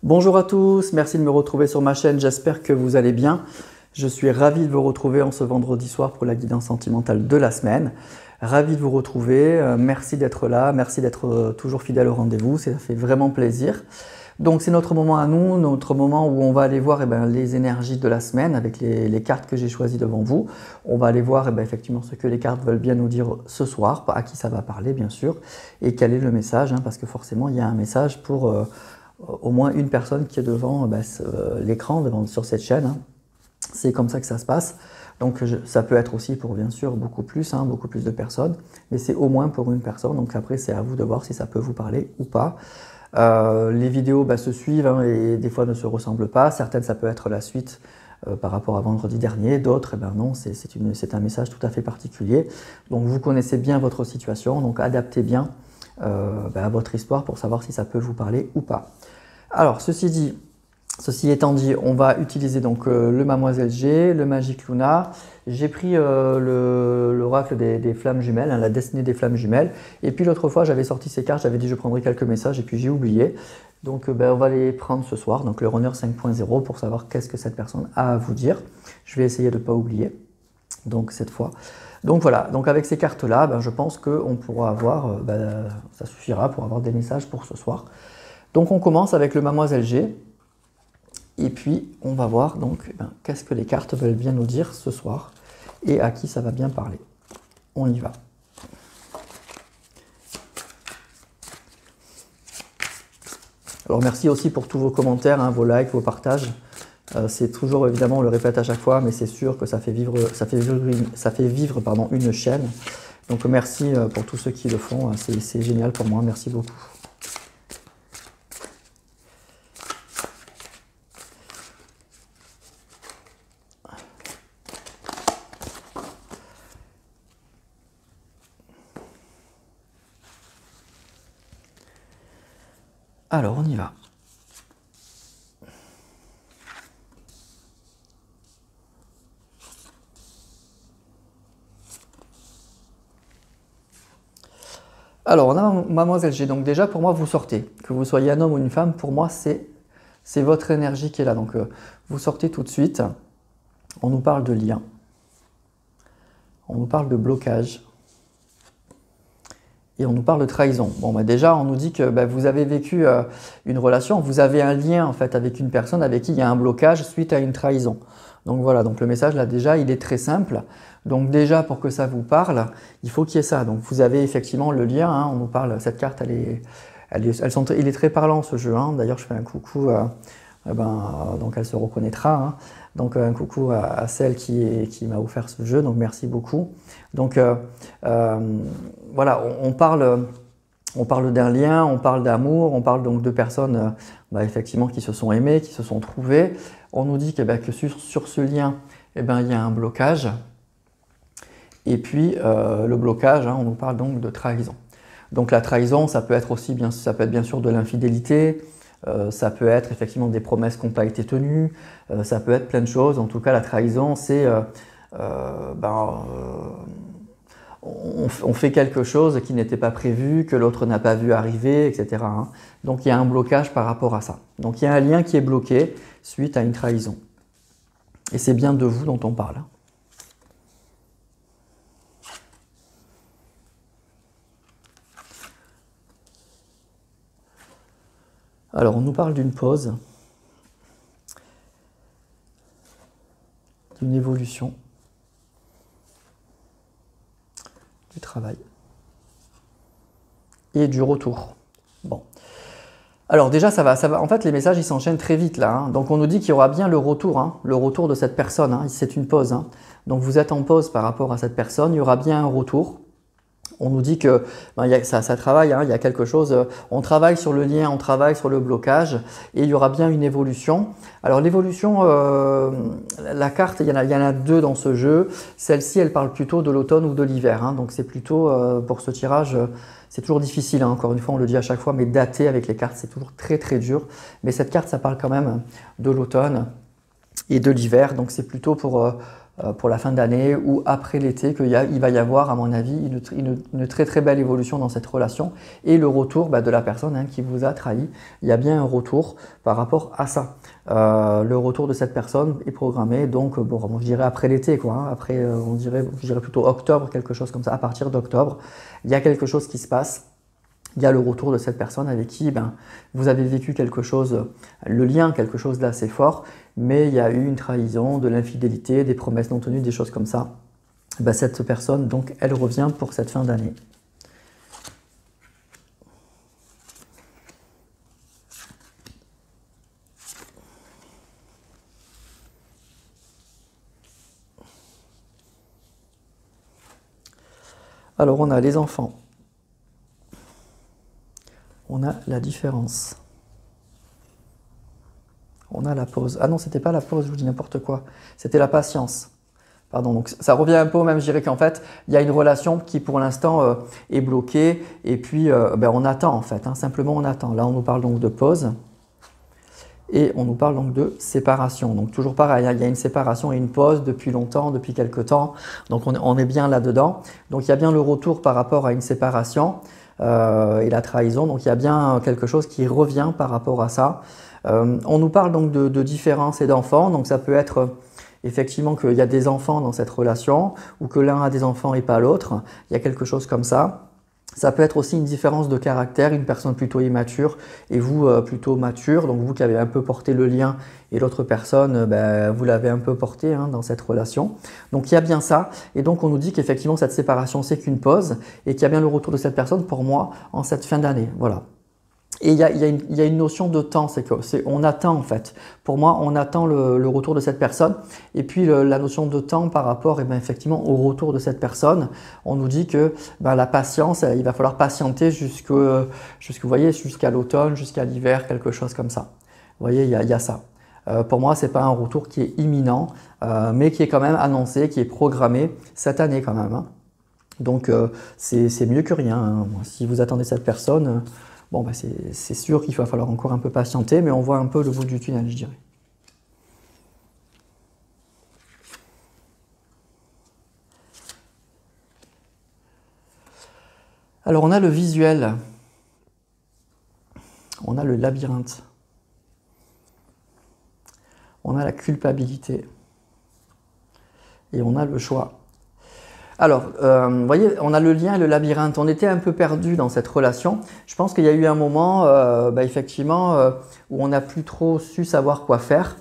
Bonjour à tous, merci de me retrouver sur ma chaîne, j'espère que vous allez bien. Je suis ravi de vous retrouver en ce vendredi soir pour la guidance sentimentale de la semaine. Ravi de vous retrouver, merci d'être là, merci d'être toujours fidèle au rendez-vous, ça fait vraiment plaisir. Donc c'est notre moment à nous, notre moment où on va aller voir les énergies de la semaine avec les cartes que j'ai choisies devant vous. On va aller voir effectivement ce que les cartes veulent bien nous dire ce soir, à qui ça va parler bien sûr, et quel est le message, parce que forcément il y a un message pour au moins une personne qui est devant l'écran, sur cette chaîne. C'est comme ça que ça se passe. Donc ça peut être aussi pour bien sûr beaucoup plus de personnes, mais c'est au moins pour une personne. Donc après c'est à vous de voir si ça peut vous parler ou pas. Les vidéos se suivent et des fois ne se ressemblent pas. Certaines ça peut être la suite par rapport à vendredi dernier, d'autres non, c'est un message tout à fait particulier. Donc vous connaissez bien votre situation, donc adaptez bien à votre histoire pour savoir si ça peut vous parler ou pas. Alors ceci étant dit, on va utiliser donc le Mademoiselle G, le Magic Luna. J'ai pris l'oracle des flammes jumelles, la destinée des flammes jumelles. Et puis l'autre fois, j'avais sorti ces cartes, j'avais dit je prendrais quelques messages et puis j'ai oublié. Donc on va les prendre ce soir, donc le runner 5.0 pour savoir qu'est-ce que cette personne a à vous dire. Je vais essayer de ne pas oublier, donc cette fois. Donc voilà, donc avec ces cartes-là, je pense qu'on pourra avoir, ça suffira pour avoir des messages pour ce soir. Donc on commence avec le Mademoiselle G. Et puis, on va voir donc qu'est-ce que les cartes veulent bien nous dire ce soir et à qui ça va bien parler. On y va. Alors, merci aussi pour tous vos commentaires, vos likes, vos partages. C'est toujours, évidemment, on le répète à chaque fois, mais c'est sûr que ça fait vivre une chaîne. Donc, merci pour tous ceux qui le font. C'est génial pour moi. Merci beaucoup. Alors, on y va. Alors, on a Mademoiselle G. Donc déjà, pour moi, vous sortez. Que vous soyez un homme ou une femme, pour moi, c'est votre énergie qui est là. Donc, vous sortez tout de suite. On nous parle de lien. On nous parle de blocage. Et on nous parle de trahison. Bon, déjà, on nous dit que vous avez vécu une relation, vous avez un lien en fait avec une personne avec qui il y a un blocage suite à une trahison. Donc voilà, donc le message là déjà, il est très simple. Donc déjà, pour que ça vous parle, il faut qu'il y ait ça. Donc vous avez effectivement le lien, on nous parle, cette carte, il est très parlant ce jeu. D'ailleurs, je fais un coucou, donc elle se reconnaîtra. Donc un coucou à celle qui m'a offert ce jeu, donc merci beaucoup. Donc voilà, on parle d'un lien, on parle d'amour, on parle donc de personnes effectivement qui se sont aimées, qui se sont trouvées. On nous dit que sur ce lien, il y a un blocage. Et puis le blocage, on nous parle donc de trahison. Donc la trahison, ça peut être bien sûr de l'infidélité. Ça peut être effectivement des promesses qui n'ont pas été tenues, ça peut être plein de choses. En tout cas, la trahison, c'est on fait quelque chose qui n'était pas prévu, que l'autre n'a pas vu arriver, etc. Donc il y a un blocage par rapport à ça. Donc il y a un lien qui est bloqué suite à une trahison. Et c'est bien de vous dont on parle. Alors, on nous parle d'une pause, d'une évolution, du travail et du retour. Bon. Alors déjà, ça va. En fait, les messages, ils s'enchaînent très vite là. Donc, on nous dit qu'il y aura bien le retour de cette personne. C'est une pause. Donc, vous êtes en pause par rapport à cette personne. Il y aura bien un retour. On nous dit que ça travaille, il y a quelque chose, on travaille sur le lien, on travaille sur le blocage et il y aura bien une évolution. Alors l'évolution, la carte, il y en a deux dans ce jeu. Celle-ci, elle parle plutôt de l'automne ou de l'hiver. Donc c'est plutôt, pour ce tirage, c'est toujours difficile. Encore une fois, on le dit à chaque fois, mais dater avec les cartes, c'est toujours très très dur. Mais cette carte, ça parle quand même de l'automne et de l'hiver. Donc c'est plutôt pour pour la fin d'année ou après l'été il va y avoir, à mon avis, une très très belle évolution dans cette relation et le retour de la personne qui vous a trahi. Il y a bien un retour par rapport à ça. Le retour de cette personne est programmé, donc bon, je dirais après l'été, quoi. Après, je dirais plutôt octobre, quelque chose comme ça. À partir d'octobre, il y a quelque chose qui se passe. Il y a le retour de cette personne avec qui vous avez vécu quelque chose, le lien, quelque chose d'assez fort, mais il y a eu une trahison, de l'infidélité, des promesses non tenues, des choses comme ça. Cette personne, donc, elle revient pour cette fin d'année. Alors, on a les enfants. On a la différence. On a la pause. Ah non, c'était pas la pause, je vous dis n'importe quoi. C'était la patience. Pardon, donc ça revient un peu au même, je dirais qu'en fait, il y a une relation qui pour l'instant est bloquée et puis on attend en fait, simplement on attend. Là, on nous parle donc de pause et on nous parle donc de séparation. Donc toujours pareil, il y a une séparation et une pause depuis longtemps, depuis quelque temps. Donc on est bien là-dedans. Donc il y a bien le retour par rapport à une séparation et la trahison. Donc il y a bien quelque chose qui revient par rapport à ça. On nous parle donc de différence et d'enfants. Donc ça peut être effectivement qu'il y a des enfants dans cette relation ou que l'un a des enfants et pas l'autre. Il y a quelque chose comme ça. Ça peut être aussi une différence de caractère, une personne plutôt immature et vous plutôt mature. Donc vous qui avez un peu porté le lien et l'autre personne, vous l'avez un peu porté dans cette relation. Donc il y a bien ça. Et donc on nous dit qu'effectivement cette séparation c'est qu'une pause et qu'il y a bien le retour de cette personne pour moi en cette fin d'année. Voilà. Et il y a une notion de temps, on attend en fait. Pour moi, on attend le retour de cette personne. Et puis la notion de temps par rapport effectivement au retour de cette personne, on nous dit que la patience, il va falloir patienter vous voyez, jusqu'à l'automne, jusqu'à l'hiver, quelque chose comme ça. Vous voyez, il y a ça. Pour moi, c'est pas un retour qui est imminent, mais qui est quand même annoncé, qui est programmé cette année quand même. Donc c'est mieux que rien. Si vous attendez cette personne, c'est sûr qu'il va falloir encore un peu patienter, mais on voit un peu le bout du tunnel, je dirais. Alors, on a le visuel. On a le labyrinthe. On a la culpabilité. Et on a le choix. Alors, vous voyez, on a le lien et le labyrinthe. On était un peu perdu dans cette relation. Je pense qu'il y a eu un moment, effectivement, où on n'a plus trop su savoir quoi faire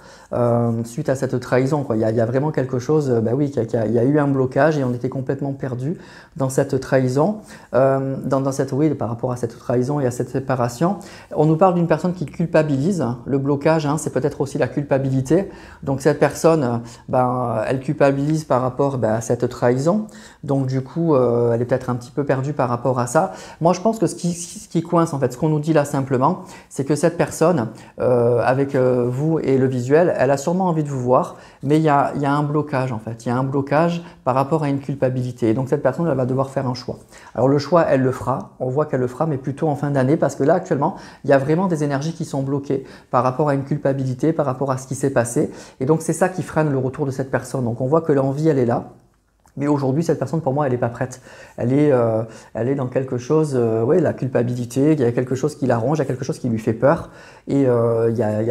suite à cette trahison, quoi. Il y a vraiment quelque chose, il y a eu un blocage et on était complètement perdu dans cette trahison, par rapport à cette trahison et à cette séparation. On nous parle d'une personne qui culpabilise. Le blocage, c'est peut-être aussi la culpabilité. Donc cette personne, elle culpabilise par rapport à cette trahison. Donc du coup, elle est peut-être un petit peu perdue par rapport à ça. Moi, je pense que ce qui coince, en fait, ce qu'on nous dit là simplement, c'est que cette personne, avec vous et le visuel, elle a sûrement envie de vous voir, mais il y a un blocage en fait. Il y a un blocage par rapport à une culpabilité. Et donc cette personne, elle va devoir faire un choix. Alors le choix, elle le fera. On voit qu'elle le fera, mais plutôt en fin d'année, parce que là, actuellement, il y a vraiment des énergies qui sont bloquées par rapport à une culpabilité, par rapport à ce qui s'est passé. Et donc c'est ça qui freine le retour de cette personne. Donc on voit que l'envie, elle est là. Mais aujourd'hui, cette personne, pour moi, elle n'est pas prête. Elle est dans quelque chose, la culpabilité, il y a quelque chose qui l'arrange, il y a quelque chose qui lui fait peur. Et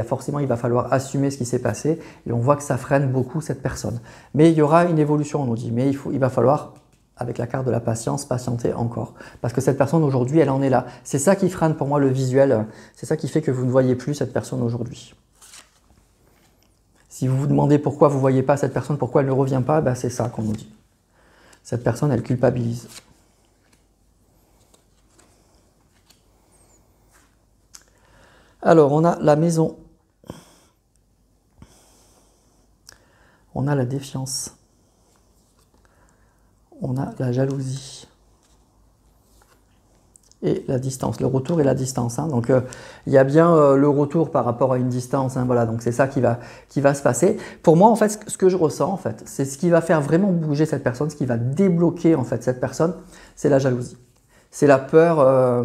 forcément, il va falloir assumer ce qui s'est passé. Et on voit que ça freine beaucoup cette personne. Mais il y aura une évolution, on nous dit. Mais il va falloir, avec la carte de la patience, patienter encore. Parce que cette personne, aujourd'hui, elle en est là. C'est ça qui freine pour moi le visuel. C'est ça qui fait que vous ne voyez plus cette personne aujourd'hui. Si vous vous demandez pourquoi vous ne voyez pas cette personne, pourquoi elle ne revient pas, c'est ça qu'on nous dit. Cette personne, elle culpabilise. Alors, on a la maison. On a la défiance. On a la jalousie. Et la distance, le retour et la distance. Donc, il y a bien le retour par rapport à une distance. Voilà, donc c'est ça qui va se passer. Pour moi, en fait, ce que je ressens, en fait, c'est ce qui va faire vraiment bouger cette personne, ce qui va débloquer en fait cette personne, c'est la jalousie. C'est la peur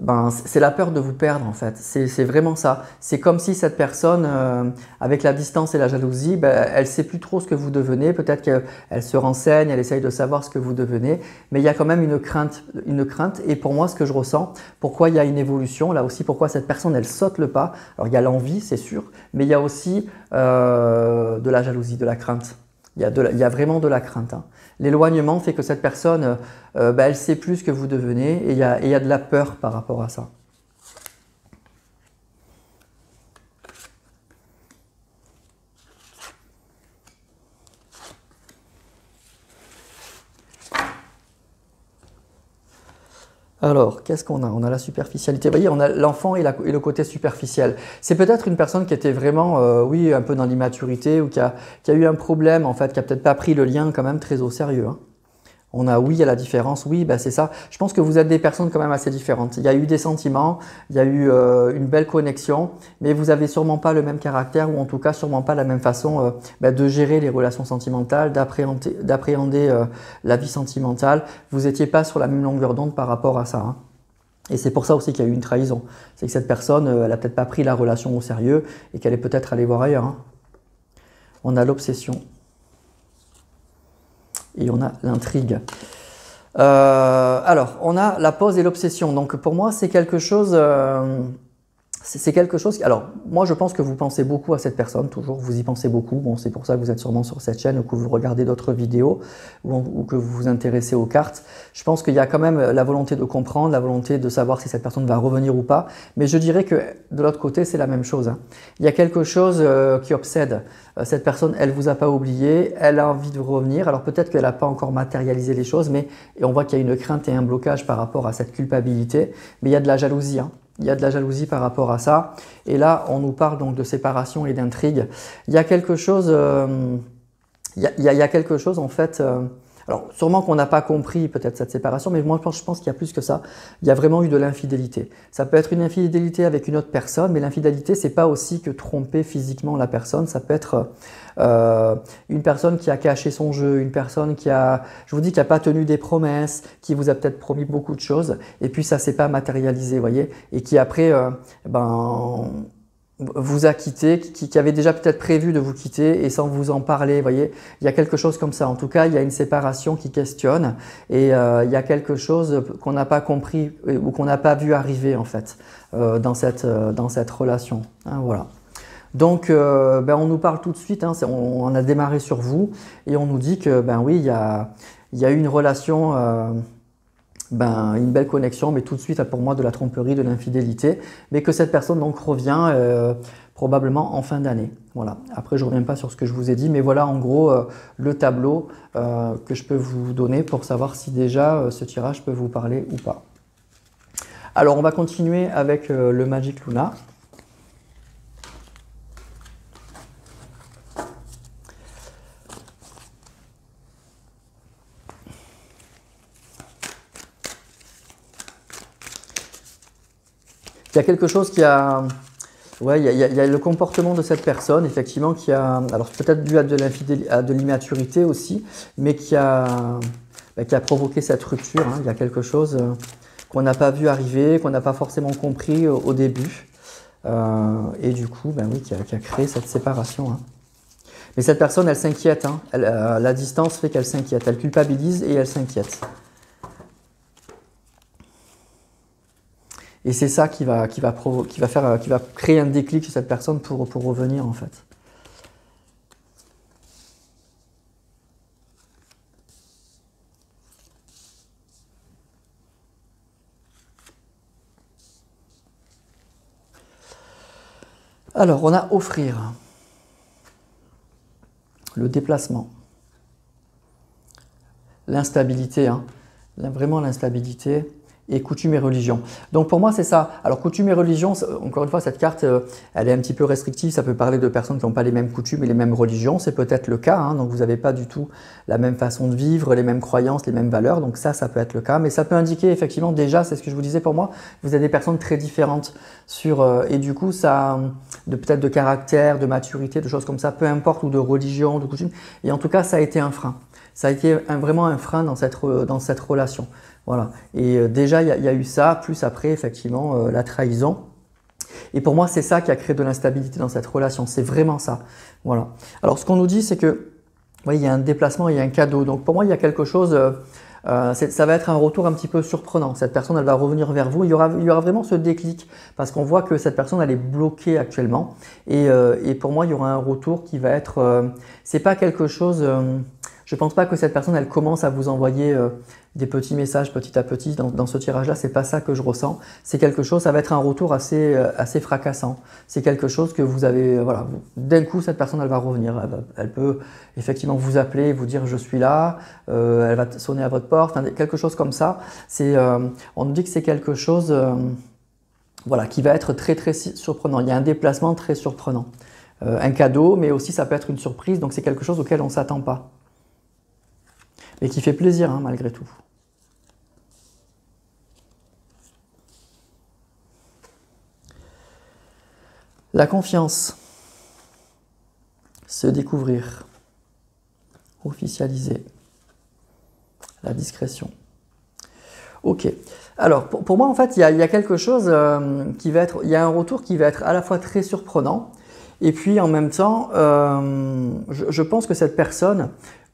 ben, c'est la peur de vous perdre en fait. C'est vraiment ça. C'est comme si cette personne, avec la distance et la jalousie, ben, elle ne sait plus trop ce que vous devenez. Peut-être qu'elle se renseigne, elle essaye de savoir ce que vous devenez. Mais il y a quand même une crainte. Et pour moi, ce que je ressens, pourquoi il y a une évolution, là aussi, pourquoi cette personne, elle saute le pas. Alors il y a l'envie, c'est sûr, mais il y a aussi de la jalousie, de la crainte. Il y a vraiment de la crainte, hein. L'éloignement fait que cette personne, ben, elle sait plus ce que vous devenez et il y a de la peur par rapport à ça. Alors, qu'est-ce qu'on a? On a la superficialité. Vous voyez, on a l'enfant et le côté superficiel. C'est peut-être une personne qui était vraiment, oui, un peu dans l'immaturité ou qui a eu un problème, en fait, qui a peut-être pas pris le lien quand même très au sérieux, hein. On a oui à la différence, oui, ben c'est ça. Je pense que vous êtes des personnes quand même assez différentes. Il y a eu des sentiments, il y a eu une belle connexion, mais vous avez sûrement pas le même caractère ou en tout cas sûrement pas la même façon ben de gérer les relations sentimentales, d'appréhender la vie sentimentale. Vous n'étiez pas sur la même longueur d'onde par rapport à ça, hein. Et c'est pour ça aussi qu'il y a eu une trahison. C'est que cette personne, elle a peut-être pas pris la relation au sérieux et qu'elle est peut-être allée voir ailleurs, hein. On a l'obsession. Et on a l'intrigue. Alors, on a la pause et l'obsession. Donc, pour moi, c'est quelque chose... Alors, moi, je pense que vous pensez beaucoup à cette personne, toujours. Vous y pensez beaucoup. Bon, c'est pour ça que vous êtes sûrement sur cette chaîne ou que vous regardez d'autres vidéos ou que vous vous intéressez aux cartes. Je pense qu'il y a quand même la volonté de comprendre, la volonté de savoir si cette personne va revenir ou pas. Mais je dirais que de l'autre côté, c'est la même chose, hein. Il y a quelque chose qui obsède. Cette personne, elle ne vous a pas oublié, elle a envie de revenir. Alors peut-être qu'elle n'a pas encore matérialisé les choses, mais on voit qu'il y a une crainte et un blocage par rapport à cette culpabilité. Mais il y a de la jalousie, hein. Il y a de la jalousie par rapport à ça. Et là, on nous parle donc de séparation et d'intrigue. Il y a quelque chose, il y a quelque chose en fait. Alors sûrement qu'on n'a pas compris peut-être cette séparation, mais moi je pense qu'il y a plus que ça. Il y a vraiment eu de l'infidélité. Ça peut être une infidélité avec une autre personne, mais l'infidélité c'est pas aussi que tromper physiquement la personne. Ça peut être une personne qui a caché son jeu, une personne qui a, je vous dis, qui n'a pas tenu des promesses, qui vous a peut-être promis beaucoup de choses, et puis ça s'est pas matérialisé, vous voyez, et qui après, vous a quitté, qui avait déjà peut-être prévu de vous quitter et sans vous en parler, vous voyez, il y a quelque chose comme ça. En tout cas, il y a une séparation qui questionne et il y a quelque chose qu'on n'a pas compris ou qu'on n'a pas vu arriver en fait dans cette relation, hein, voilà. Donc, on nous parle tout de suite, hein, on a démarré sur vous et on nous dit que, oui, il y a eu une relation, une belle connexion, mais tout de suite, pour moi, de la tromperie, de l'infidélité, mais que cette personne donc revient probablement en fin d'année. Voilà. Après, je ne reviens pas sur ce que je vous ai dit, mais voilà en gros le tableau que je peux vous donner pour savoir si déjà ce tirage peut vous parler ou pas. Alors, on va continuer avec le Magic Luna. Il y a quelque chose qui a... Ouais, il y a le comportement de cette personne, effectivement, qui a... Alors, peut-être dû à de l'immaturité aussi, mais qui a provoqué cette rupture, hein. Il y a quelque chose qu'on n'a pas vu arriver, qu'on n'a pas forcément compris au début. Et du coup, oui, qui a créé cette séparation, hein. Mais cette personne, elle s'inquiète, hein. La distance fait qu'elle s'inquiète. Elle culpabilise et elle s'inquiète. Et c'est ça qui va créer un déclic chez cette personne pour revenir en fait. Alors, on a offrir, le déplacement, l'instabilité, hein, vraiment l'instabilité. Et coutume et religion. Donc pour moi c'est ça. Alors coutume et religion, encore une fois cette carte elle est un petit peu restrictive, ça peut parler de personnes qui n'ont pas les mêmes coutumes et les mêmes religions, c'est peut-être le cas, hein. Donc vous n'avez pas du tout la même façon de vivre, les mêmes croyances, les mêmes valeurs, donc ça peut être le cas, mais ça peut indiquer effectivement déjà, c'est ce que je vous disais pour moi, vous avez des personnes très différentes et du coup ça peut-être de caractère, de maturité, de choses comme ça, peu importe, ou de religion, de coutume. Et en tout cas, ça a été un frein. Ça a été vraiment un frein dans cette relation. Voilà. Et déjà, il y a eu ça, plus après, effectivement, la trahison. Et pour moi, c'est ça qui a créé de l'instabilité dans cette relation. C'est vraiment ça. Voilà. Alors, ce qu'on nous dit, c'est que, il y a un déplacement, il y a un cadeau. Donc, pour moi, il y a quelque chose, ça va être un retour un petit peu surprenant. Cette personne, elle va revenir vers vous. Il y aura vraiment ce déclic parce qu'on voit que cette personne, elle est bloquée actuellement. Et pour moi, il y aura un retour qui va être, c'est pas quelque chose, je pense pas que cette personne, elle commence à vous envoyer des petits messages petit à petit dans ce tirage-là. C'est pas ça que je ressens. C'est quelque chose, ça va être un retour assez fracassant. C'est quelque chose que vous avez, voilà, d'un coup, cette personne, elle va revenir. Elle peut effectivement vous appeler, vous dire je suis là. Elle va sonner à votre porte, enfin, quelque chose comme ça. On nous dit que c'est quelque chose, voilà, qui va être très très surprenant. Il y a un déplacement très surprenant. Un cadeau, mais aussi ça peut être une surprise. Donc c'est quelque chose auquel on ne s'attend pas. Et qui fait plaisir, hein, malgré tout. La confiance, se découvrir, officialiser, la discrétion. Ok. Alors, pour moi, en fait, il y a quelque chose qui va être, il y a un retour qui va être à la fois très surprenant, et puis en même temps, je pense que cette personne,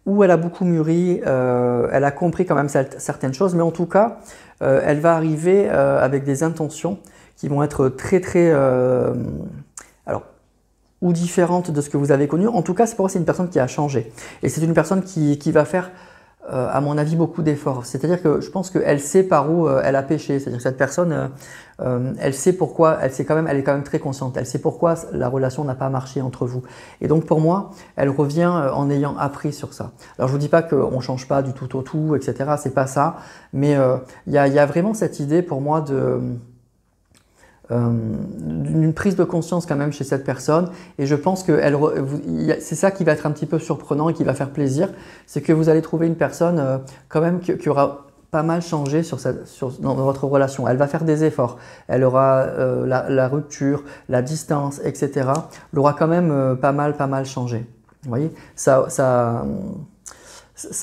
où elle a beaucoup mûri, elle a compris quand même certaines choses, mais en tout cas, elle va arriver avec des intentions qui vont être très très, alors, ou différentes de ce que vous avez connu. En tout cas, pour moi, c'est une personne qui a changé. Et c'est une personne qui va faire, à mon avis, beaucoup d'efforts. C'est-à-dire que je pense qu'elle sait par où elle a péché. C'est-à-dire que cette personne, elle sait pourquoi, elle est quand même très consciente. Elle sait pourquoi la relation n'a pas marché entre vous. Et donc pour moi, elle revient en ayant appris sur ça. Alors je vous dis pas qu'on ne change pas du tout au tout, etc. C'est pas ça. Mais il y a vraiment cette idée pour moi d'une prise de conscience quand même chez cette personne, et je pense que c'est ça qui va être un petit peu surprenant et qui va faire plaisir, c'est que vous allez trouver une personne quand même qui aura pas mal changé dans votre relation. Elle va faire des efforts, elle aura la rupture, la distance, etc. Elle aura quand même pas mal changé. Vous voyez,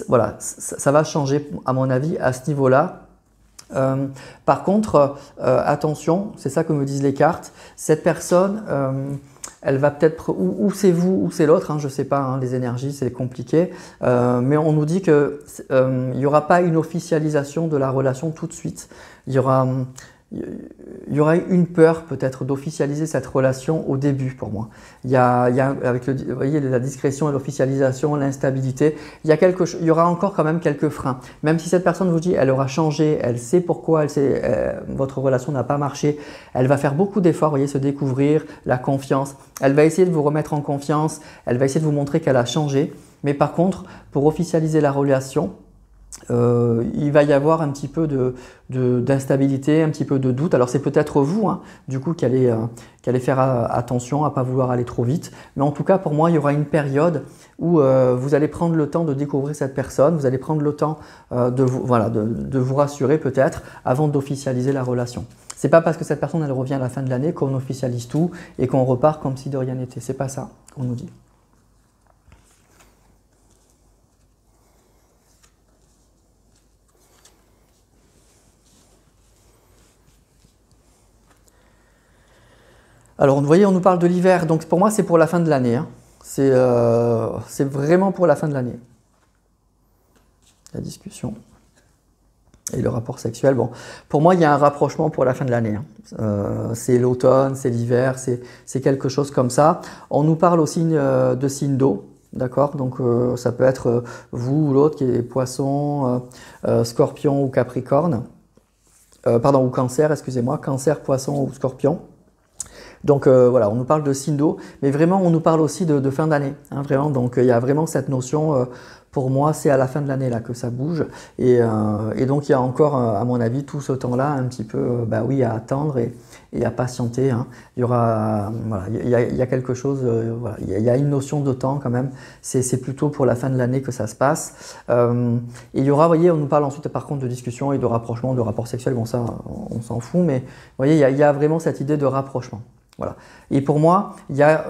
voilà, ça va changer à mon avis à ce niveau-là. Par contre, attention, c'est ça que me disent les cartes, cette personne, elle va peut-être, ou c'est vous ou c'est l'autre, hein, je ne sais pas, hein, les énergies c'est compliqué, mais on nous dit qu'il n'y aura pas une officialisation de la relation tout de suite. Il y aura une peur peut-être d'officialiser cette relation au début pour moi. Il y a avec vous voyez, la discrétion et l'officialisation, l'instabilité, il y aura encore quand même quelques freins. Même si cette personne vous dit elle aura changé, elle sait pourquoi votre relation n'a pas marché, elle va faire beaucoup d'efforts, vous voyez, se découvrir, la confiance. Elle va essayer de vous remettre en confiance, elle va essayer de vous montrer qu'elle a changé. Mais par contre, pour officialiser la relation, il va y avoir un petit peu d'instabilité, un petit peu de doute. Alors c'est peut-être vous, hein, du coup, qui allez faire attention à ne pas vouloir aller trop vite. Mais en tout cas, pour moi, il y aura une période où vous allez prendre le temps de découvrir cette personne, vous allez prendre le temps de vous rassurer peut-être avant d'officialiser la relation. C'est pas parce que cette personne elle revient à la fin de l'année qu'on officialise tout et qu'on repart comme si de rien n'était. C'est pas ça qu'on nous dit. Alors, vous voyez, on nous parle de l'hiver, donc pour moi, c'est pour la fin de l'année. Hein. C'est vraiment pour la fin de l'année. La discussion et le rapport sexuel. Bon, pour moi, il y a un rapprochement pour la fin de l'année. Hein. C'est l'automne, c'est l'hiver, c'est quelque chose comme ça. On nous parle aussi de signes d'eau. D'accord, donc ça peut être vous ou l'autre qui est poisson, scorpion ou capricorne. Pardon, ou cancer, excusez-moi, cancer, poisson ou scorpion. Donc voilà, on nous parle de signes d'eau, mais vraiment on nous parle aussi de fin d'année, hein, vraiment. Donc il y a vraiment cette notion pour moi, c'est à la fin de l'année là que ça bouge. Et donc, il y a encore, à mon avis, tout ce temps-là, un petit peu, bah oui, à attendre et à patienter, hein. Il y aura, voilà, il y a quelque chose, voilà, il y a une notion de temps quand même. C'est plutôt pour la fin de l'année que ça se passe. Et il y aura, vous voyez, on nous parle ensuite par contre de discussion et de rapprochement, de rapport sexuel. Bon, ça, on s'en fout, mais vous voyez, il y a vraiment cette idée de rapprochement. Voilà. Et pour moi, il y a,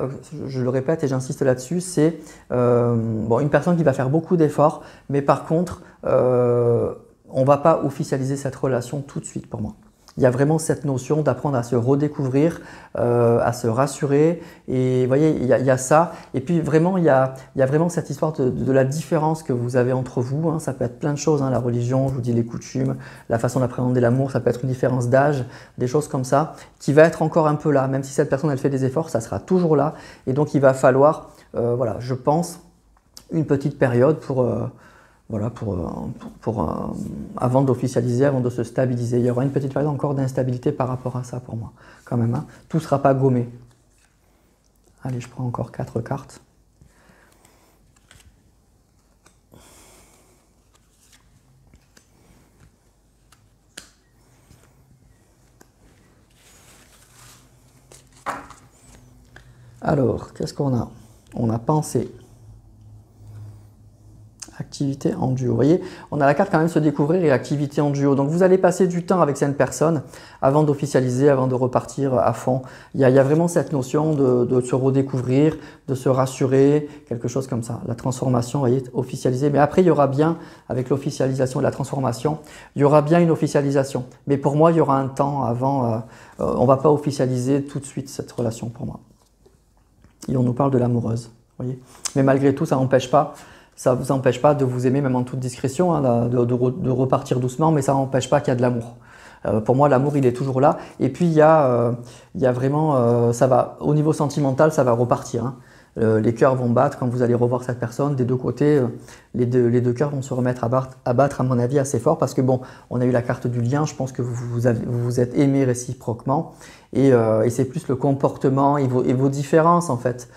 je le répète et j'insiste là-dessus, c'est bon, une personne qui va faire beaucoup d'efforts, mais par contre, on ne va pas officialiser cette relation tout de suite pour moi. Il y a vraiment cette notion d'apprendre à se redécouvrir, à se rassurer. Et vous voyez, il y a ça. Et puis vraiment, il y a vraiment cette histoire de la différence que vous avez entre vous, hein. Ça peut être plein de choses, hein, la religion, je vous dis les coutumes, la façon d'appréhender l'amour, ça peut être une différence d'âge, des choses comme ça, qui va être encore un peu là. Même si cette personne, elle fait des efforts, ça sera toujours là. Et donc, il va falloir, voilà, je pense, une petite période pour… voilà, avant d'officialiser, avant de se stabiliser. Il y aura une petite période encore d'instabilité par rapport à ça pour moi, quand même, hein. Tout ne sera pas gommé. Allez, je prends encore 4 cartes. Alors, qu'est-ce qu'on a? On a pensé. Activité en duo. Vous voyez, on a la carte quand même se découvrir et activité en duo. Donc vous allez passer du temps avec cette personne avant d'officialiser, avant de repartir à fond. Il y a vraiment cette notion de se redécouvrir, de se rassurer, quelque chose comme ça. La transformation, vous voyez, officialisée. Mais après, il y aura bien, avec l'officialisation et la transformation, il y aura bien une officialisation. Mais pour moi, il y aura un temps avant. On ne va pas officialiser tout de suite cette relation pour moi. Et on nous parle de l'amoureuse. Voyez. Mais malgré tout, ça n'empêche pas. Ça ne vous empêche pas de vous aimer, même en toute discrétion, hein, de repartir doucement, mais ça n'empêche pas qu'il y a de l'amour. Pour moi, l'amour, il est toujours là. Et puis, il y a vraiment, ça va, au niveau sentimental, ça va repartir, hein. Les cœurs vont battre quand vous allez revoir cette personne. Des deux côtés, les deux cœurs vont se remettre à battre, à mon avis, assez fort. Parce que bon, on a eu la carte du lien. Je pense que vous vous êtes aimés réciproquement. Et c'est plus le comportement et vos différences, en fait,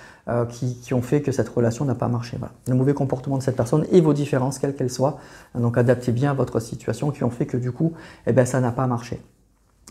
qui ont fait que cette relation n'a pas marché. Voilà. Le mauvais comportement de cette personne et vos différences, quelles qu'elles soient, donc adaptez bien à votre situation, qui ont fait que du coup, eh ben, ça n'a pas marché.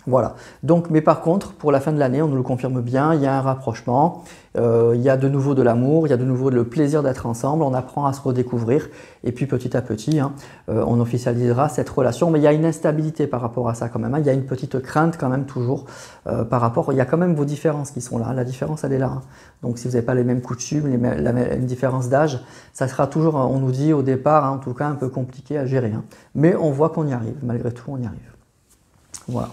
Voilà. Donc, mais par contre, pour la fin de l'année, on nous le confirme bien, il y a un rapprochement, il y a de nouveau de l'amour, il y a de nouveau le plaisir d'être ensemble, on apprend à se redécouvrir et puis petit à petit, hein, on officialisera cette relation. Mais il y a une instabilité par rapport à ça quand même, hein. Il y a une petite crainte quand même toujours par rapport, il y a quand même vos différences qui sont là, la différence elle est là, hein. Donc si vous n'avez pas les mêmes coutumes, une différence d'âge, ça sera toujours, on nous dit au départ, hein, en tout cas un peu compliqué à gérer, hein. Mais on voit qu'on y arrive, malgré tout on y arrive. Voilà.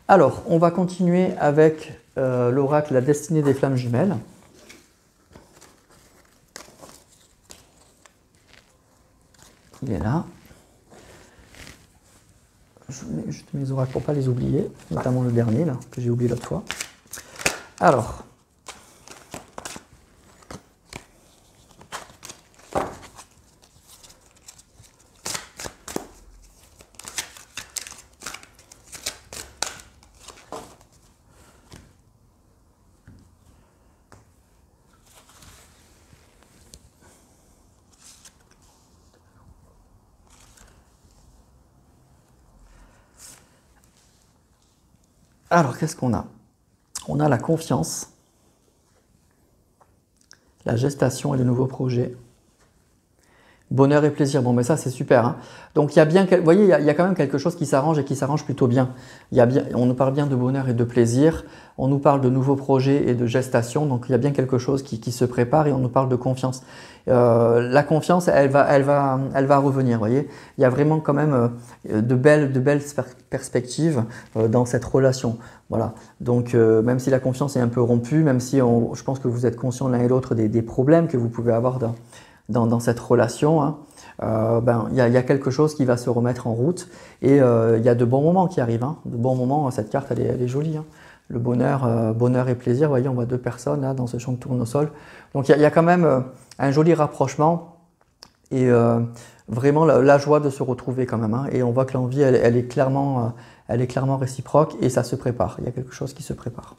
Alors, on va continuer avec l'oracle La destinée des flammes jumelles. Il est là. Je mets juste mes oracles pour ne pas les oublier, notamment le dernier, là, que j'ai oublié l'autre fois. Alors, qu'est-ce qu'on a? On a la confiance, la gestation et le nouveau projet. Bonheur et plaisir, bon mais ça c'est super, hein. Donc il y a bien, vous voyez, il y a quand même quelque chose qui s'arrange et qui s'arrange plutôt bien. On nous parle bien de bonheur et de plaisir, on nous parle de nouveaux projets et de gestation, donc il y a bien quelque chose qui se prépare et on nous parle de confiance. La confiance, elle va revenir, vous voyez. Il y a vraiment quand même de belles perspectives dans cette relation. Voilà. Donc même si la confiance est un peu rompue, même si je pense que vous êtes conscients l'un et l'autre des problèmes que vous pouvez avoir dans cette relation, hein, il y a quelque chose qui va se remettre en route et il y a de bons moments qui arrivent, hein. De bons moments, cette carte elle est jolie, hein. Le bonheur et plaisir, vous voyez, on voit deux personnes là dans ce champ de tournesol. Donc il y a quand même un joli rapprochement et vraiment la joie de se retrouver quand même, hein. Et on voit que l'envie elle est clairement réciproque et ça se prépare, il y a quelque chose qui se prépare.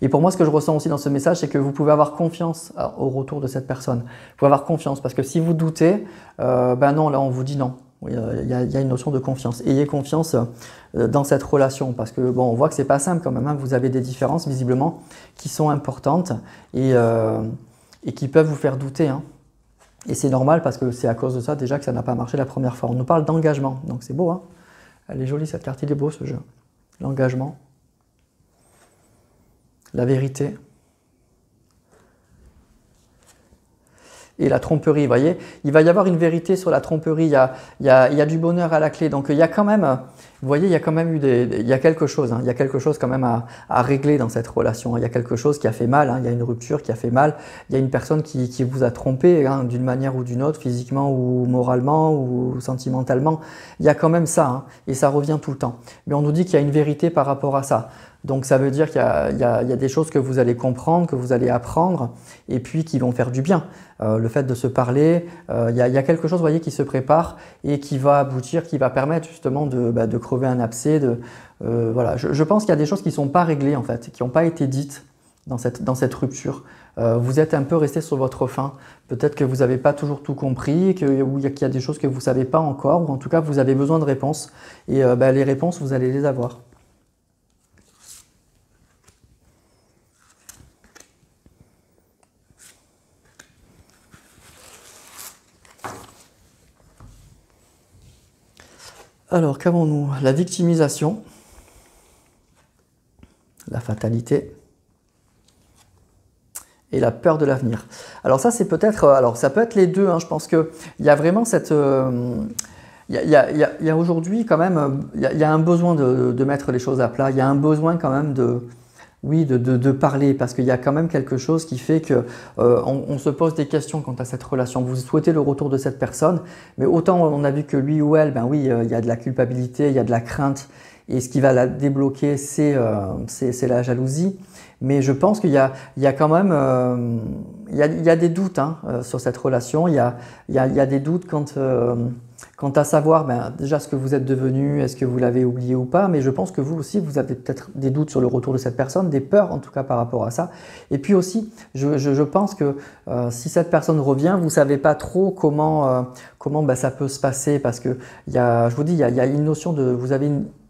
Et pour moi, ce que je ressens aussi dans ce message, c'est que vous pouvez avoir confiance au retour de cette personne. Vous pouvez avoir confiance, parce que si vous doutez, ben non, là on vous dit non. Il y a une notion de confiance. Ayez confiance dans cette relation, parce que bon, on voit que c'est pas simple quand même, hein. Vous avez des différences visiblement qui sont importantes et qui peuvent vous faire douter, hein. Et c'est normal parce que c'est à cause de ça déjà que ça n'a pas marché la première fois. On nous parle d'engagement, donc c'est beau, hein. Elle est jolie cette carte, il est beau ce jeu. L'engagement, la vérité et la tromperie. Vous voyez, il va y avoir une vérité sur la tromperie, il y a du bonheur à la clé. Donc il y a quand même, vous voyez, il y a quand même eu il y a quelque chose, hein, il y a quelque chose quand même à régler dans cette relation. Il y a quelque chose qui a fait mal, hein, il y a une rupture qui a fait mal, il y a une personne qui vous a trompé, hein, d'une manière ou d'une autre, physiquement ou moralement ou sentimentalement. Il y a quand même ça, hein, et ça revient tout le temps. Mais on nous dit qu'il y a une vérité par rapport à ça. Donc ça veut dire qu'il y a des choses que vous allez comprendre, que vous allez apprendre et puis qui vont faire du bien. Le fait de se parler, il y a quelque chose, vous voyez, qui se prépare et qui va aboutir, qui va permettre justement de crever un abcès. Voilà. Je pense qu'il y a des choses qui ne sont pas réglées en fait, qui n'ont pas été dites dans cette rupture. Vous êtes un peu resté sur votre faim. Peut-être que vous n'avez pas toujours tout compris, qu'il y a des choses que vous ne savez pas encore, ou en tout cas vous avez besoin de réponses. Et les réponses, vous allez les avoir. Alors, qu'avons-nous? La victimisation, la fatalité et la peur de l'avenir. Alors ça, c'est peut-être, alors ça peut être les deux, hein. Je pense qu'il y a vraiment cette, il y a aujourd'hui quand même, il y a un besoin de mettre les choses à plat. Il y a un besoin quand même de parler, parce qu'il y a quand même quelque chose qui fait que on se pose des questions quant à cette relation. Vous souhaitez le retour de cette personne, mais autant on a vu que lui ou elle, ben oui, il y a de la culpabilité, il y a de la crainte, et ce qui va la débloquer, c'est la jalousie. Mais je pense qu'il y a quand même, il y a des doutes, hein, sur cette relation. Il y a des doutes quant à savoir déjà ce que vous êtes devenu, est-ce que vous l'avez oublié ou pas. Mais je pense que vous aussi, vous avez peut-être des doutes sur le retour de cette personne, des peurs en tout cas par rapport à ça. Et puis aussi, je pense que si cette personne revient, vous ne savez pas trop comment ça peut se passer, parce que je vous dis, il y a une notion de,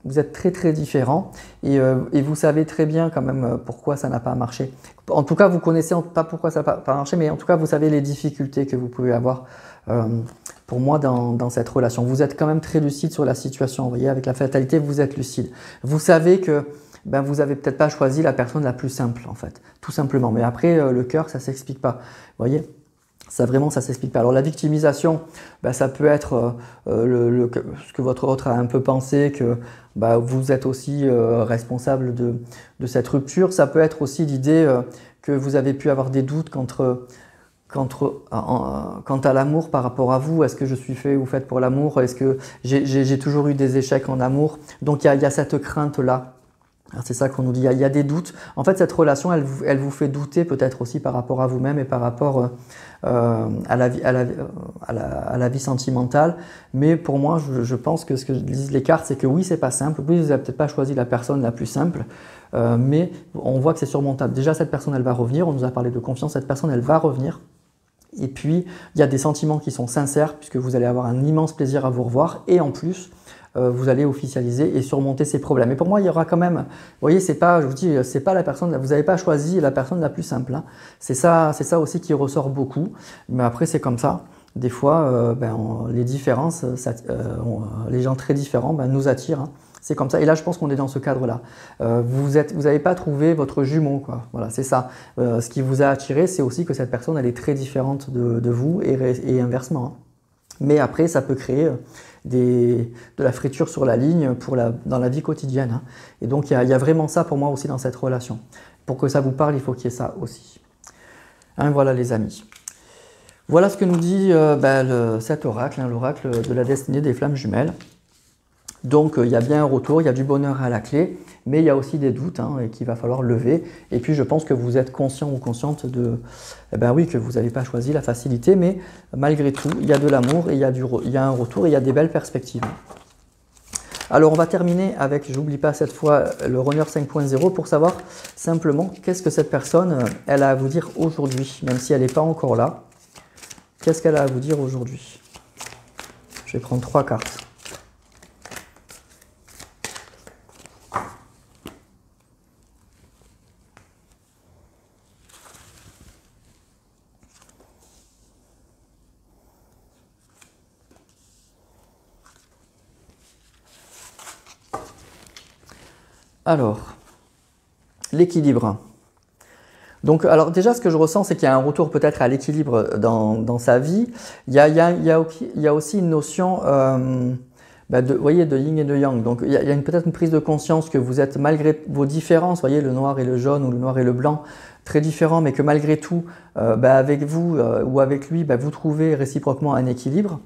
vous êtes très très différents et vous savez très bien quand même pourquoi ça n'a pas marché. En tout cas, vous connaissez pas pourquoi ça n'a pas marché, mais en tout cas, vous savez les difficultés que vous pouvez avoir pour moi dans cette relation. Vous êtes quand même très lucide sur la situation. Vous voyez, avec la fatalité, vous êtes lucide. Vous savez que vous n'avez peut-être pas choisi la personne la plus simple en fait, tout simplement. Mais après, le cœur, ça ne s'explique pas. Vous voyez ? Ça vraiment, ça ne s'explique pas. Alors la victimisation, ça peut être ce que votre autre a un peu pensé, que vous êtes aussi responsable de cette rupture. Ça peut être aussi l'idée que vous avez pu avoir des doutes quant à l'amour par rapport à vous. Est-ce que je suis fait ou faite pour l'amour? Est-ce que j'ai toujours eu des échecs en amour? Donc il y a cette crainte-là. C'est ça qu'on nous dit, il y a des doutes. En fait, cette relation, elle vous fait douter peut-être aussi par rapport à vous-même et par rapport à la vie sentimentale. Mais pour moi, je pense que ce que disent les cartes, c'est que oui, c'est pas simple. Oui, vous n'avez peut-être pas choisi la personne la plus simple, mais on voit que c'est surmontable. Déjà, cette personne, elle va revenir. On nous a parlé de confiance. Cette personne, elle va revenir. Et puis, il y a des sentiments qui sont sincères, puisque vous allez avoir un immense plaisir à vous revoir. Et en plus, vous allez officialiser et surmonter ces problèmes. Et pour moi, il y aura quand même, vous voyez, c'est pas, je vous dis, c'est pas la personne, vous n'avez pas choisi la personne la plus simple, hein. C'est ça aussi qui ressort beaucoup. Mais après, c'est comme ça. Des fois, les différences, les gens très différents nous attirent, hein. C'est comme ça. Et là, je pense qu'on est dans ce cadre-là. Vous n'avez pas trouvé votre jumeau, quoi. Voilà, c'est ça. Ce qui vous a attiré, c'est aussi que cette personne, elle est très différente de vous et inversement, hein. Mais après, ça peut créer de la friture sur la ligne dans la vie quotidienne, hein. Et donc, il y a vraiment ça pour moi aussi dans cette relation. Pour que ça vous parle, il faut qu'il y ait ça aussi. Hein, voilà les amis. Voilà ce que nous dit cet oracle, hein, l'oracle de la destinée des flammes jumelles. Donc, il y a bien un retour, il y a du bonheur à la clé, mais il y a aussi des doutes, hein, et qu'il va falloir lever. Et puis, je pense que vous êtes conscient ou consciente oui, que vous n'avez pas choisi la facilité, mais malgré tout, il y a de l'amour, et il y a un retour, et il y a des belles perspectives. Alors on va terminer avec, j'oublie pas cette fois, le runner 5.0 pour savoir simplement qu'est-ce que cette personne, elle a à vous dire aujourd'hui, même si elle n'est pas encore là. Qu'est-ce qu'elle a à vous dire aujourd'hui? Je vais prendre 3 cartes. Alors, l'équilibre. Donc, alors déjà, ce que je ressens, c'est qu'il y a un retour peut-être à l'équilibre dans sa vie. Il y a aussi une notion vous voyez, de yin et de yang. Donc, il y a peut-être une prise de conscience que vous êtes, malgré vos différences, vous voyez, le noir et le jaune ou le noir et le blanc, très différents, mais que malgré tout, avec vous ou avec lui, vous trouvez réciproquement un équilibre.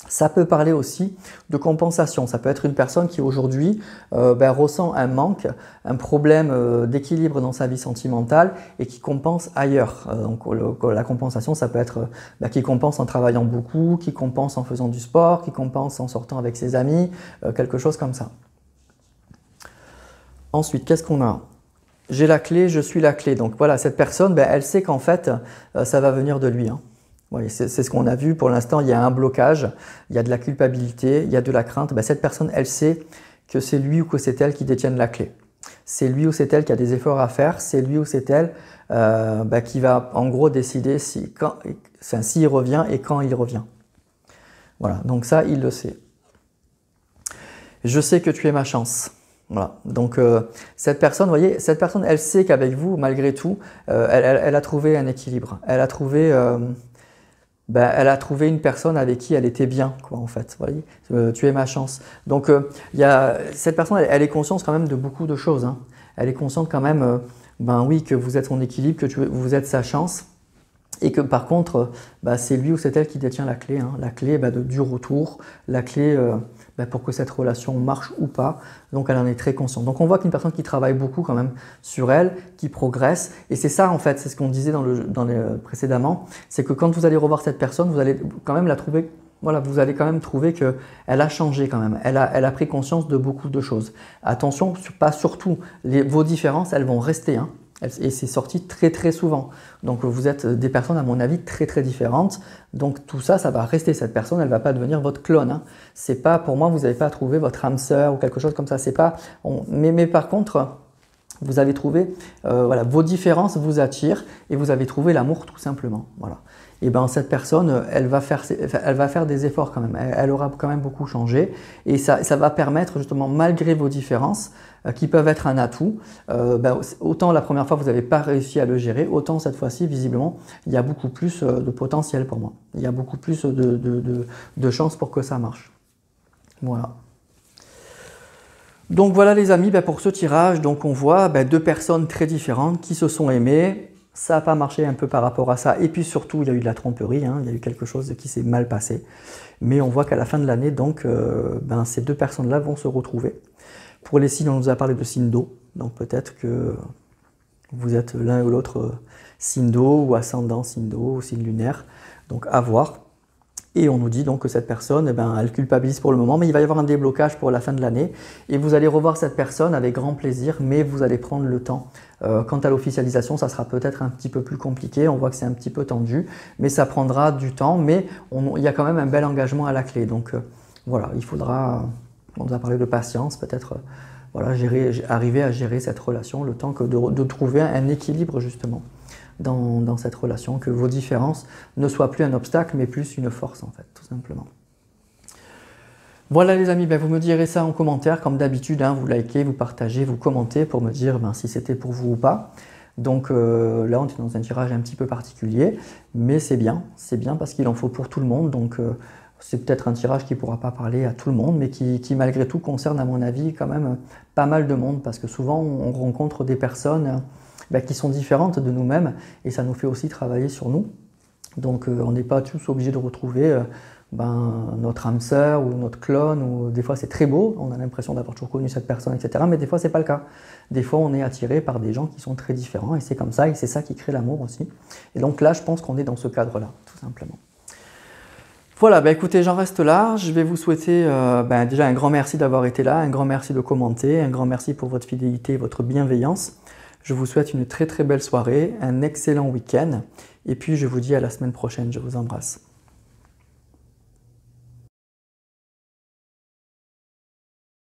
Ça peut parler aussi de compensation. Ça peut être une personne qui aujourd'hui ressent un manque, un problème d'équilibre dans sa vie sentimentale et qui compense ailleurs. Donc la compensation, ça peut être qui compense en travaillant beaucoup, qui compense en faisant du sport, qui compense en sortant avec ses amis, quelque chose comme ça. Ensuite, qu'est-ce qu'on a? J'ai la clé, je suis la clé. Donc voilà, cette personne, elle sait qu'en fait, ça va venir de lui. Oui, c'est ce qu'on a vu. Pour l'instant, il y a un blocage, il y a de la culpabilité, il y a de la crainte. Cette personne, elle sait que c'est lui ou que c'est elle qui détiennent la clé. C'est lui ou c'est elle qui a des efforts à faire. C'est lui ou c'est elle qui va en gros décider s'il revient et quand il revient. Voilà, donc ça, il le sait. Je sais que tu es ma chance. Voilà, donc cette personne, vous voyez, cette personne, elle sait qu'avec vous, malgré tout, elle a trouvé un équilibre. Elle a trouvé... elle a trouvé une personne avec qui elle était bien, quoi, en fait. Vous voyez, tu es ma chance. Donc, cette personne, elle est consciente quand même de beaucoup de choses. Elle est consciente quand même, oui, que vous êtes son équilibre, que vous êtes sa chance. Et que par contre, c'est lui ou c'est elle qui détient la clé. La clé du retour, la clé pour que cette relation marche ou pas. Donc elle en est très consciente. Donc on voit qu'une personne qui travaille beaucoup quand même sur elle, qui progresse. Et c'est ça en fait, c'est ce qu'on disait précédemment, c'est que quand vous allez revoir cette personne, vous allez quand même la trouver. Voilà, vous allez quand même trouver qu'elle a changé quand même. Elle a pris conscience de beaucoup de choses. Attention, pas surtout. Vos différences, elles vont rester. Et c'est sorti très très souvent. Donc vous êtes des personnes à mon avis très très différentes. Donc tout ça, ça va rester. Cette personne, elle ne va pas devenir votre clone. C'est pas, pour moi, vous n'avez pas trouvé votre âme sœur ou quelque chose comme ça. C'est pas. Mais par contre, vous avez trouvé, vos différences vous attirent et vous avez trouvé l'amour tout simplement. Voilà. Et cette personne, elle va faire des efforts quand même. Elle aura quand même beaucoup changé et ça va permettre justement, malgré vos différences, qui peuvent être un atout, autant la première fois vous n'avez pas réussi à le gérer, autant cette fois-ci, visiblement, il y a beaucoup plus de potentiel pour moi. Il y a beaucoup plus de chances pour que ça marche. Voilà. Donc voilà les amis, pour ce tirage, donc on voit deux personnes très différentes qui se sont aimées. Ça n'a pas marché un peu par rapport à ça. Et puis surtout, il y a eu de la tromperie, il y a eu quelque chose qui s'est mal passé. Mais on voit qu'à la fin de l'année, donc, ces deux personnes-là vont se retrouver. Pour les signes, on nous a parlé de signe d'eau. Donc peut-être que vous êtes l'un ou l'autre signe d'eau ou ascendant signe d'eau ou signe lunaire. Donc à voir. Et on nous dit donc que cette personne, elle culpabilise pour le moment, mais il va y avoir un déblocage pour la fin de l'année. Et vous allez revoir cette personne avec grand plaisir, mais vous allez prendre le temps. Quant à l'officialisation, ça sera peut-être un petit peu plus compliqué. On voit que c'est un petit peu tendu, mais ça prendra du temps. Mais il y a quand même un bel engagement à la clé. Donc voilà, il faudra, on nous a parlé de patience, peut-être arriver à gérer cette relation, le temps de trouver un équilibre justement. Dans cette relation, que vos différences ne soient plus un obstacle, mais plus une force en fait, tout simplement. Voilà les amis, vous me direz ça en commentaire, comme d'habitude, vous likez, vous partagez, vous commentez pour me dire si c'était pour vous ou pas. Donc là, on est dans un tirage un petit peu particulier, mais c'est bien parce qu'il en faut pour tout le monde, donc c'est peut-être un tirage qui ne pourra pas parler à tout le monde, mais qui malgré tout concerne à mon avis quand même pas mal de monde, parce que souvent on rencontre des personnes qui sont différentes de nous-mêmes et ça nous fait aussi travailler sur nous. Donc on n'est pas tous obligés de retrouver notre âme sœur ou notre clone, ou des fois c'est très beau, on a l'impression d'avoir toujours connu cette personne, etc. Mais des fois c'est pas le cas. Des fois on est attiré par des gens qui sont très différents et c'est comme ça, et c'est ça qui crée l'amour aussi. Et donc là je pense qu'on est dans ce cadre-là, tout simplement. Voilà, bah écoutez, j'en reste là. Je vais vous souhaiter déjà un grand merci d'avoir été là, un grand merci de commenter, un grand merci pour votre fidélité et votre bienveillance. Je vous souhaite une très très belle soirée, un excellent week-end et puis je vous dis à la semaine prochaine. Je vous embrasse.